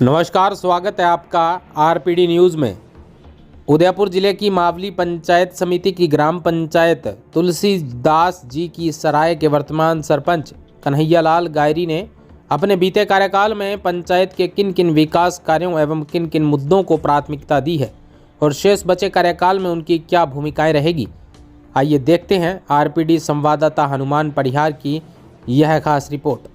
नमस्कार, स्वागत है आपका आरपीडी न्यूज़ में। उदयपुर जिले की मावली पंचायत समिति की ग्राम पंचायत तुलसीदास जी की सराय के वर्तमान सरपंच कन्हैयालाल गायरी ने अपने बीते कार्यकाल में पंचायत के किन किन विकास कार्यों एवं किन किन मुद्दों को प्राथमिकता दी है और शेष बचे कार्यकाल में उनकी क्या भूमिकाएं रहेगी। आइए देखते हैं आरपीडी संवाददाता हनुमान परिहार की यह खास रिपोर्ट।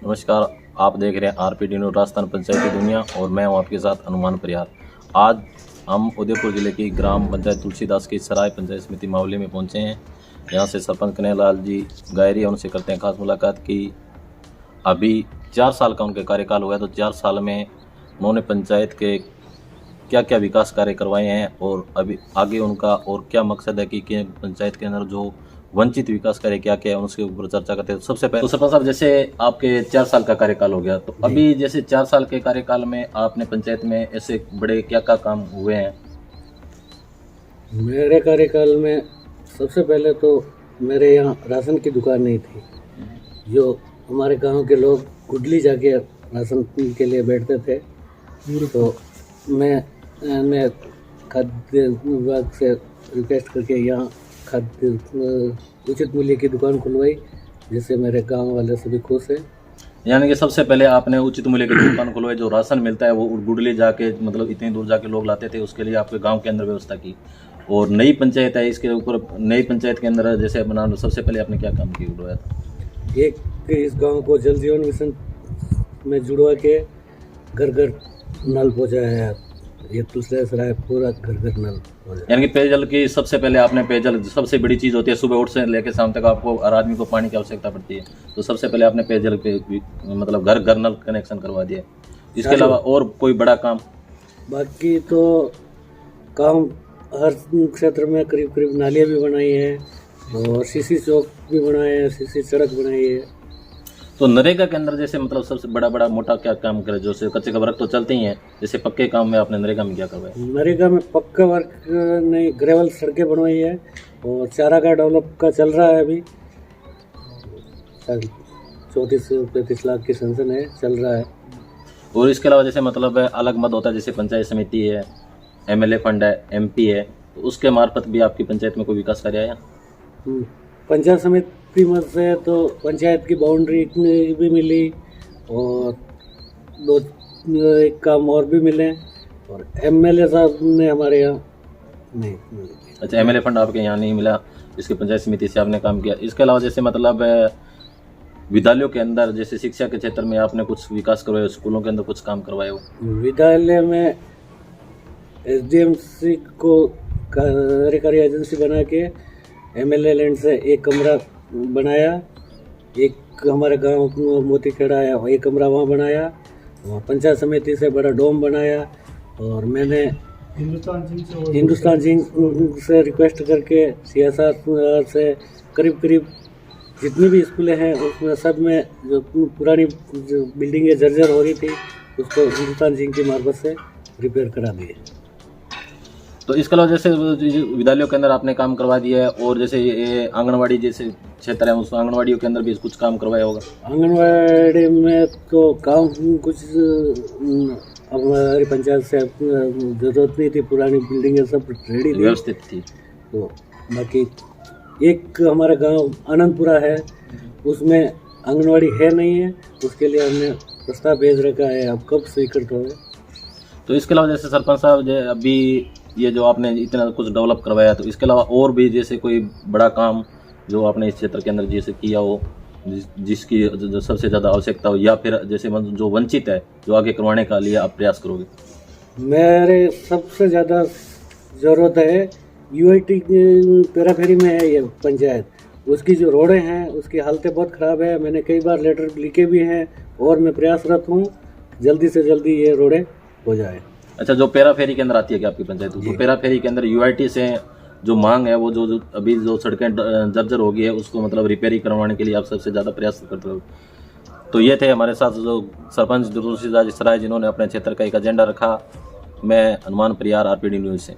नमस्कार, आप देख रहे हैं आरपीडी न्यूज़ राजस्थान पंचायती दुनिया और मैं हूं आपके साथ हनुमान परिहार। आज हम उदयपुर जिले की ग्राम पंचायत तुलसीदास की सराय पंचायत समिति मावली में पहुंचे हैं। यहां से सरपंच कन्हैयालाल जी गायरी उनसे करते हैं खास मुलाकात की। अभी 4 साल का उनका कार्यकाल हुआ है, तो 4 साल में उन्होंने पंचायत के क्या क्या विकास कार्य करवाए हैं और अभी आगे उनका और क्या मकसद है कि पंचायत के अंदर जो वंचित विकास कार्य क्या क्या है उसके ऊपर चर्चा करते हैं। तो सबसे पहले तो सरपंच साहब, जैसे आपके 4 साल का कार्यकाल हो गया, तो अभी जैसे 4 साल के कार्यकाल में आपने पंचायत में ऐसे बड़े क्या क्या काम हुए हैं? मेरे कार्यकाल में सबसे पहले तो मेरे यहाँ राशन की दुकान नहीं थी। जो हमारे गांव के लोग गुडली जाके राशन के लिए बैठते थे, तो मैं खाद्य विभाग से रिक्वेस्ट करके यहाँ खाद्य उचित मूल्य की दुकान खुलवाई, जिससे मेरे गांव वाले सभी खुश हैं। यानी कि सबसे पहले आपने उचित मूल्य की दुकान खुलवाई, जो राशन मिलता है वो गुडली जाके मतलब इतनी दूर जाके लोग लाते थे, उसके लिए आपके गांव के अंदर व्यवस्था की। और नई पंचायत है, इसके ऊपर नई पंचायत के अंदर जैसे बना, सबसे पहले आपने क्या काम किया था? एक इस गांव को जल जीवन मिशन में जुड़वा के घर घर नल पहुँचाया है। ये दूसरे सराय पूरा घर घर नल हो जाए। यानी कि पेयजल की सबसे पहले आपने पेयजल सबसे बड़ी चीज़ होती है, सुबह उठ से लेकर शाम तक आपको हर आदमी को पानी की आवश्यकता पड़ती है, तो सबसे पहले आपने पेयजल पे मतलब घर घर नल कनेक्शन करवा दिया। इसके अलावा और कोई बड़ा काम? बाकी तो काम हर क्षेत्र में करीब करीब नालियाँ भी बनाई हैं और सीसी चौक भी बनाए हैं, सीसी सड़क बनाई है। तो नरेगा के अंदर जैसे मतलब सबसे बड़ा मोटा क्या काम करे? जो से कच्चे का वर्क तो चलते ही हैं, जैसे पक्के काम में आपने नरेगा में क्या करवाया? नरेगा में पक्का वर्क नहीं, ग्रेवल सड़कें बनवाई है और चारा का डेवलप का चल रहा है। अभी 34-35 लाख की सेंक्शन है, चल रहा है। और इसके अलावा जैसे मतलब अलग मद होता है, जैसे पंचायत समिति है, MLA फंड है, MP है, तो उसके मार्फत भी आपकी पंचायत में कोई विकास कार्य आया? पंचायत समिति मद से तो पंचायत की बाउंड्री भी मिली और एक काम और भी मिले, और MLA साहब ने हमारे यहाँ नहीं। अच्छा, MLA फंड आपके यहाँ नहीं मिला, इसके पंचायत समिति से आपने काम किया। इसके अलावा जैसे मतलब विद्यालयों के अंदर जैसे शिक्षा के क्षेत्र में आपने कुछ विकास करवाए, स्कूलों के अंदर कुछ काम करवाए हो? विद्यालय में SDMC को कार्यकारी एजेंसी बना के MLA लैंड से एक कमरा बनाया। एक हमारे गांव मोतीखेड़ा है, एक कमरा वहाँ बनाया। पंचायत समिति से बड़ा डोम बनाया और मैंने हिंदुस्तान जिंक से रिक्वेस्ट करके CSR से करीब करीब जितनी भी स्कूलें हैं उसमें सब में जो पुरानी जो बिल्डिंगें जर्जर हो रही थी उसको हिंदुस्तान जिंक की मार्फत से रिपेयर करा दिए। तो इसके अलावा जैसे विद्यालयों के अंदर आपने काम करवा दिया है, और जैसे ये आंगनवाड़ी जैसे क्षेत्र है, उस आंगनवाड़ियों के अंदर भी कुछ काम करवाया होगा? आंगनवाड़ी में तो काम कुछ अब हमारी पंचायत से जरूरत नहीं थी, पुरानी बिल्डिंगें सब रेडी थी, व्यवस्थित थी। तो बाकी एक हमारा गांव आनंदपुरा है, उसमें आंगनवाड़ी है नहीं है, उसके लिए हमने प्रस्ताव भेज रखा है, अब कब स्वीकृत होगा। तो इसके अलावा जैसे सरपंच साहब अभी ये जो आपने इतना कुछ डेवलप करवाया, तो इसके अलावा और भी जैसे कोई बड़ा काम जो आपने इस क्षेत्र के अंदर जैसे किया हो, जिसकी जो सबसे ज़्यादा आवश्यकता हो, या फिर जैसे जो वंचित है जो आगे करवाने का लिए आप प्रयास करोगे? मेरे सबसे ज़्यादा ज़रूरत है UIT पेराफेरी में है ये पंचायत, उसकी जो रोडें हैं उसकी हालतें बहुत ख़राब है। मैंने कई बार लेटर लिखे भी हैं और मैं प्रयासरत हूँ जल्दी से जल्दी ये रोडें हो जाए। अच्छा, जो पेराफेरी के अंदर आती है क्या आपकी पंचायत? तो पेराफेरी के अंदर UIT से जो मांग है वो जो अभी जो सड़कें जर्जर हो गई है उसको मतलब रिपेयरिंग करवाने के लिए आप सबसे ज़्यादा प्रयास करते हो। तो ये थे हमारे साथ जो सरपंच तुलसीदास सराय, जिन्होंने अपने क्षेत्र का एक एजेंडा रखा। मैं हनुमान परिहार, आरपीडी न्यूज़ से।